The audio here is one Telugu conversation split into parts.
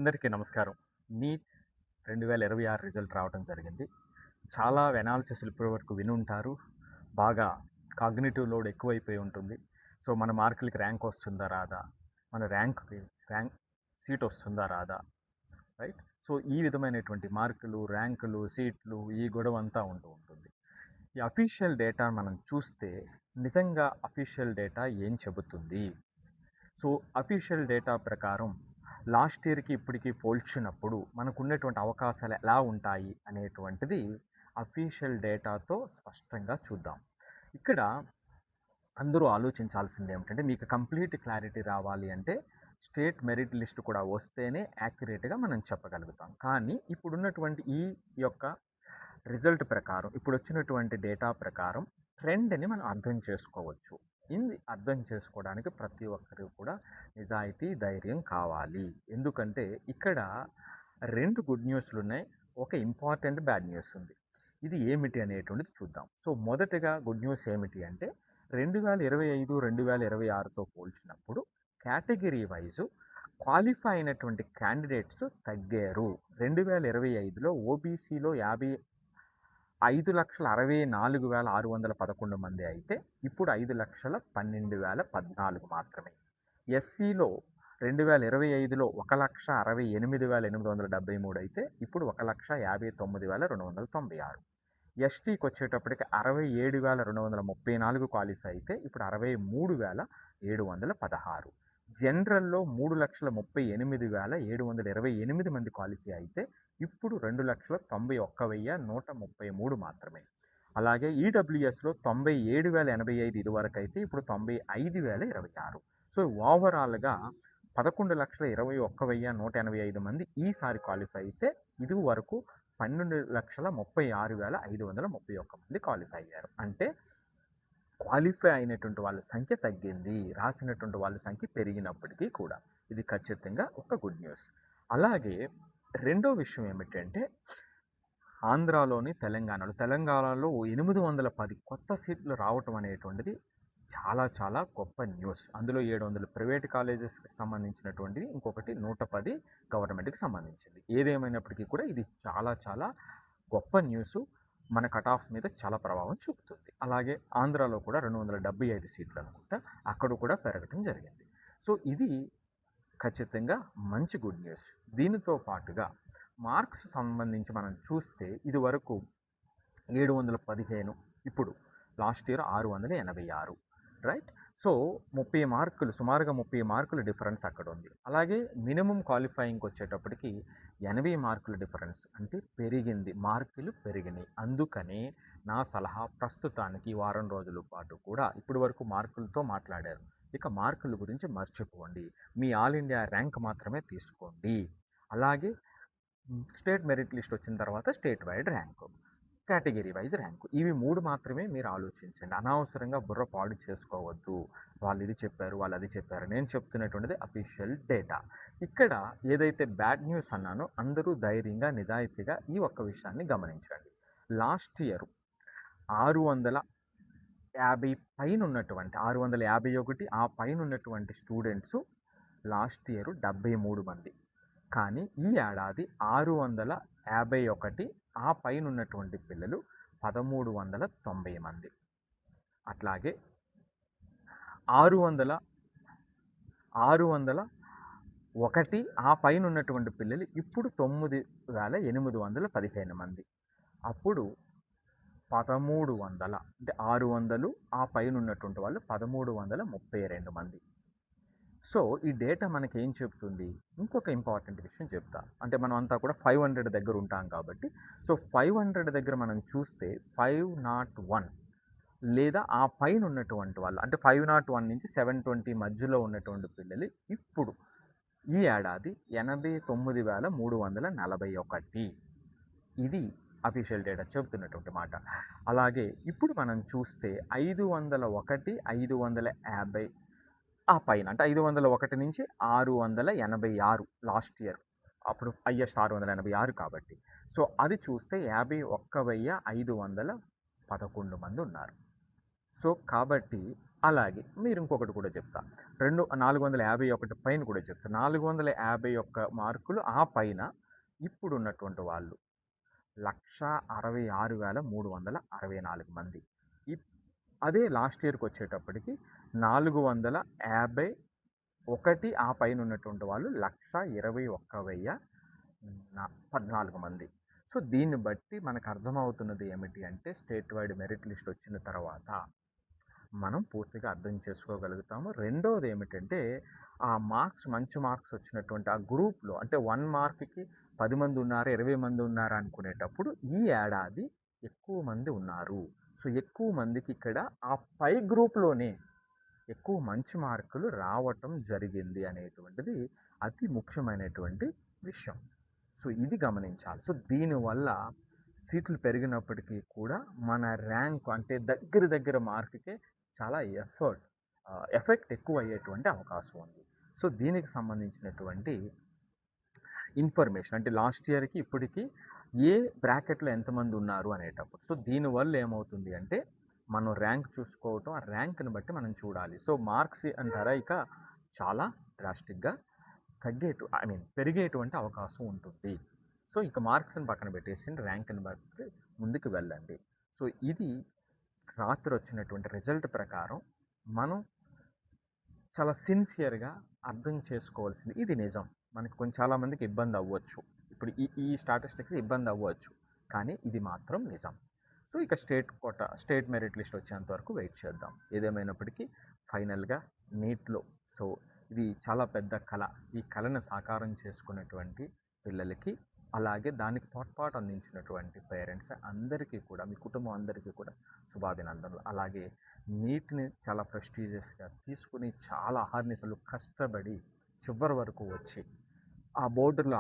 అందరికీ నమస్కారం. నీట్ 2026 రిజల్ట్ రావడం జరిగింది. చాలా అనాలిసిస్‌లు ఇప్పటి వరకు వినుంటారు. బాగా కాగ్నిటివ్ లోడ్ ఎక్కువైపోయి ఉంటుంది. సో, మన మార్కులకి ర్యాంక్ వస్తుందా? రాదా? మన ర్యాంక్ సీట్ వస్తుందా? రాదా? రైట్? సో, ఈ విధమైనటువంటి మార్కులు, ర్యాంకులు, సీట్లు ఈ గొడవ అంతా ఉంటూ ఉంటుంది. ఈ అఫీషియల్ డేటా మనం చూస్తే నిజంగా అఫీషియల్ డేటా ఏం చెబుతుంది? సో, అఫీషియల్ డేటా ప్రకారం లాస్ట్ ఇయర్‌కి ఇప్పటికి పోల్చినప్పుడు మనకున్నటువంటి అవకాశాలు ఎలా ఉంటాయి అనేటువంటిది అఫీషియల్ డేటాతో స్పష్టంగా చూద్దాం. ఇక్కడ అందరూ ఆలోచించాల్సింది ఏమిటంటే, మీకు కంప్లీట్ క్లారిటీ రావాలి అంటే స్టేట్ మెరిట్ లిస్ట్ కూడా వస్తేనే యాక్యురేట్‌గా మనం చెప్పగలుగుతాం. కానీ ఇప్పుడున్నటువంటి ఈ యొక్క రిజల్ట్ ప్రకారం, ఇప్పుడొచ్చినటువంటి డేటా ప్రకారం ట్రెండ్‌ని మనం అర్థం చేసుకోవచ్చు. ఇది అర్థం చేసుకోవడానికి ప్రతి ఒక్కరికి కూడా నిజాయితీ, ధైర్యం కావాలి. ఎందుకంటే ఇక్కడ 2 గుడ్ న్యూస్‌లున్నాయి. ఒక ఇంపార్టెంట్ బ్యాడ్ న్యూస్ ఉంది. ఇది ఏమిటి అనేటువంటిది చూద్దాం. సో, మొదటగా గుడ్ న్యూస్ ఏమిటి అంటే 2025, 2026తో పోల్చినప్పుడు కేటగిరీ వైస్ క్వాలిఫై అయినటువంటి క్యాండిడేట్స్ తగ్గారు. 2025లో ఓబీసీలో 5,64,611 మంది అయితే ఇప్పుడు 5,12,014 మాత్రమే. ఎస్సీలో 2025లో 1,68,873 అయితే ఇప్పుడు 1,59,296. ఎస్టీకి వచ్చేటప్పటికి 67,234 క్వాలిఫై అయితే ఇప్పుడు 63,716. జనరల్లో 3,38,728 మంది క్వాలిఫై అయితే ఇప్పుడు 2,91,133 మాత్రమే. అలాగే ఈడబ్ల్యూఎస్లో 97,085 ఇదివరకు అయితే ఇప్పుడు 95,026. సో, ఓవరాల్గా 11,21,185 మంది ఈసారి క్వాలిఫై అయితే ఇది వరకు 12,36,531 మంది క్వాలిఫై అయ్యారు. అంటే క్వాలిఫై అయినటువంటి వాళ్ళ సంఖ్య తగ్గింది, రాసినటువంటి వాళ్ళ సంఖ్య పెరిగినప్పటికీ కూడా. ఇది ఖచ్చితంగా ఒక గుడ్ న్యూస్. అలాగే రెండో విషయం ఏమిటంటే ఆంధ్రాలోని తెలంగాణలో 810 కొత్త సీట్లు రావటం అనేటువంటిది చాలా చాలా గొప్ప న్యూస్. అందులో 700 ప్రైవేట్ కాలేజెస్కి సంబంధించినటువంటివి, ఇంకొకటి 110 గవర్నమెంట్కి సంబంధించింది. ఏదేమైనప్పటికీ కూడా ఇది చాలా చాలా గొప్ప న్యూస్. మన కట్ ఆఫ్ మీద చాలా ప్రభావం చూపుతుంది. అలాగే ఆంధ్రాలో కూడా 275 సీట్లు అనుకుంటా అక్కడ కూడా పెరగటం జరిగింది. సో, ఇది ఖచ్చితంగా మంచి గుడ్ న్యూస్. దీనితో పాటుగా మార్క్స్ సంబంధించి మనం చూస్తే ఇది వరకు 715, ఇప్పుడు లాస్ట్ ఇయర్ 686, రైట్? సో, 30 మార్కులు, సుమారుగా 30 మార్కుల డిఫరెన్స్ అక్కడ ఉంది. అలాగే మినిమం క్వాలిఫైయింగ్కి వచ్చేటప్పటికి 80 మార్కుల డిఫరెన్స్, అంటే పెరిగింది, మార్కులు పెరిగినాయి. అందుకనే నా సలహా ప్రస్తుతానికి వారం రోజుల పాటు కూడా ఇప్పటి వరకు మార్కులతో మాట్లాడారు. ఇక మార్కుల గురించి మర్చిపోండి. మీ ఆల్ ఇండియా ర్యాంక్ మాత్రమే తీసుకోండి. అలాగే స్టేట్ మెరిట్ లిస్ట్ వచ్చిన తర్వాత state wide rank, category wise rank, ఇవి 3 మాత్రమే మీరు ఆలోచించండి. అనవసరంగా బుర్ర పాడు చేసుకోవద్దు. వాళ్ళు ఇది చెప్పారు, వాళ్ళు అది చెప్పారు. నేను చెప్తున్నటువంటిది అఫీషియల్ డేటా. ఇక్కడ ఏదైతే బ్యాడ్ న్యూస్ అన్నానో అందరూ ధైర్యంగా, నిజాయితీగా ఈ ఒక్క విషయాన్ని గమనించండి. లాస్ట్ ఇయర్ 650 పైన ఉన్నటువంటి 651 ఆ పైన ఉన్నటువంటి స్టూడెంట్స్ లాస్ట్ ఇయర్ 73 మంది. కానీ ఈ ఏడాది 651 ఆ పైన ఉన్నటువంటి పిల్లలు 1,390 మంది. అట్లాగే 601 ఆ పైన ఉన్నటువంటి పిల్లలు ఇప్పుడు 9,815 మంది. అప్పుడు 1,300, అంటే 600 ఆ పైన ఉన్నటువంటి వాళ్ళు 1,332 మంది. సో, ఈ డేటా మనకి ఏం చెప్తుంది? ఇంకొక ఇంపార్టెంట్ విషయం చెప్తా. అంటే మనం అంతా కూడా 500 దగ్గర ఉంటాం కాబట్టి, సో 500 దగ్గర మనం చూస్తే 501 లేదా ఆ పైన ఉన్నటువంటి వాళ్ళు, అంటే 501 నుంచి 720 మధ్యలో ఉన్నటువంటి పిల్లలు ఇప్పుడు ఈ ఏడాది 89,341. ఇది అఫీషియల్ డేటా చెబుతున్నటువంటి మాట. అలాగే ఇప్పుడు మనం చూస్తే 501, 550 ఆ పైన, అంటే 501 నుంచి 686 లాస్ట్ ఇయర్, అప్పుడు హైయెస్ట్ 686 కాబట్టి. సో, అది చూస్తే 51,511 మంది ఉన్నారు. సో, కాబట్టి అలాగే మీరు ఇంకొకటి కూడా చెప్తా. 451 పైన కూడా చెప్తా. 451 మార్కులు ఆ పైన ఇప్పుడున్నటువంటి వాళ్ళు 1,66,364 మంది. ఇప్ అదే లాస్ట్ ఇయర్‌కి వచ్చేటప్పటికి 451 ఆ పైన ఉన్నటువంటి వాళ్ళు 1,21,014 మంది. సో, దీన్ని బట్టి మనకు అర్థమవుతున్నది ఏమిటి అంటే స్టేట్ వైడ్ మెరిట్ లిస్ట్ వచ్చిన తర్వాత మనం పూర్తిగా అర్థం చేసుకోగలుగుతాము. రెండోది ఏమిటంటే ఆ మార్క్స్ మంచి మార్క్స్ వచ్చినటువంటి ఆ గ్రూప్‌లో అంటే 1 మార్క్‌కి 10 మంది ఉన్నారు, 20 మంది ఉన్నారు అనుకునేటప్పుడు ఈ ఏడాది ఎక్కువ మంది ఉన్నారు. సో, ఎక్కువ మందికి ఇక్కడ ఆ పై గ్రూప్‌లోనే ఎక్కువ మంచి మార్కులు రావటం జరిగింది అనేటువంటిది అతి ముఖ్యమైనటువంటి విషయం. సో, ఇది గమనించాలి. సో, దీనివల్ల సీట్లు పెరిగినప్పటికీ కూడా మన ర్యాంక్ అంటే దగ్గర దగ్గర మార్క్‌కే చాలా ఎఫెక్ట్ ఎక్కువ అయ్యేటువంటి అవకాశం ఉంది. సో, దీనికి సంబంధించినటువంటి ఇన్ఫర్మేషన్ అంటే లాస్ట్ ఇయర్‌కి ఇప్పటికి ఏ బ్రాకెట్‌లో ఎంతమంది ఉన్నారు అనేటప్పుడు. సో, దీనివల్ల ఏమవుతుంది అంటే మనం ర్యాంక్ చూసుకోవటం, ఆ ర్యాంక్‌ని బట్టి మనం చూడాలి. సో, మార్క్స్ అంటారా ఇక చాలా డ్రాస్టిక్‌గా పెరిగేటువంటి అవకాశం ఉంటుంది. సో, ఇక మార్క్స్‌ని పక్కన పెట్టేసి ర్యాంక్‌ని బట్టి ముందుకు వెళ్ళండి. సో, ఇది రాత్రి వచ్చినటువంటి రిజల్ట్ ప్రకారం మనం చాలా సిన్సియర్‌గా అర్థం చేసుకోవాల్సింది. ఇది నిజం. మనకు చాలామందికి ఇబ్బంది అవ్వచ్చు. ఇప్పుడు ఈ ఈ స్టాటిస్టిక్స్ ఇబ్బంది అవ్వచ్చు. కానీ ఇది మాత్రం నిజం. సో, ఇక స్టేట్ మెరిట్ లిస్ట్ వచ్చేంత వరకు వెయిట్ చేద్దాం. ఏదేమైనప్పటికీ ఫైనల్‌గా నీట్‌లో సో, ఇది చాలా పెద్ద కల. ఈ కలను సాకారం చేసుకున్నటువంటి పిల్లలకి, అలాగే దానికి తోడ్పాటు అందించినటువంటి పేరెంట్స్ అందరికీ కూడా, మీ కుటుంబం అందరికీ కూడా శుభాభినందనలు. అలాగే నీట్‌ని చాలా ప్రెస్టీజియస్‌గా తీసుకుని చాలా అహర్నిశలు కష్టపడి చివరి వరకు వచ్చి ఆ బోర్డర్‌లో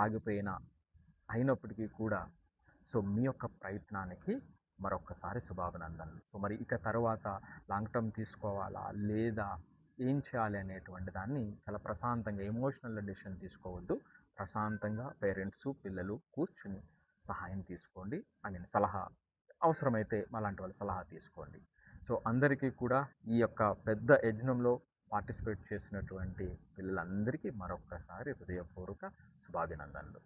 అయినప్పటికీ కూడా సో, మీ యొక్క ప్రయత్నానికి మరొక్కసారి శుభాభినందనలు. సో, మరి ఇక తర్వాత లాంగ్ టర్మ్ తీసుకోవాలా? లేదా ఏం చేయాలి అనేటువంటి దాన్ని చాలా ప్రశాంతంగా ఎమోషనల్ డెసిషన్ తీసుకోవద్దు. ప్రశాంతంగా పేరెంట్సు, పిల్లలు కూర్చుని సహాయం తీసుకోండి. సలహా అవసరమైతే మాలాంటి వాళ్ళ సలహా తీసుకోండి. సో, అందరికీ కూడా ఈ యొక్క పెద్ద యజ్ఞంలో పార్టిసిపేట్ చేసినటువంటి పిల్లలందరికీ మరొక్కసారి హృదయపూర్వక శుభాభినందనలు.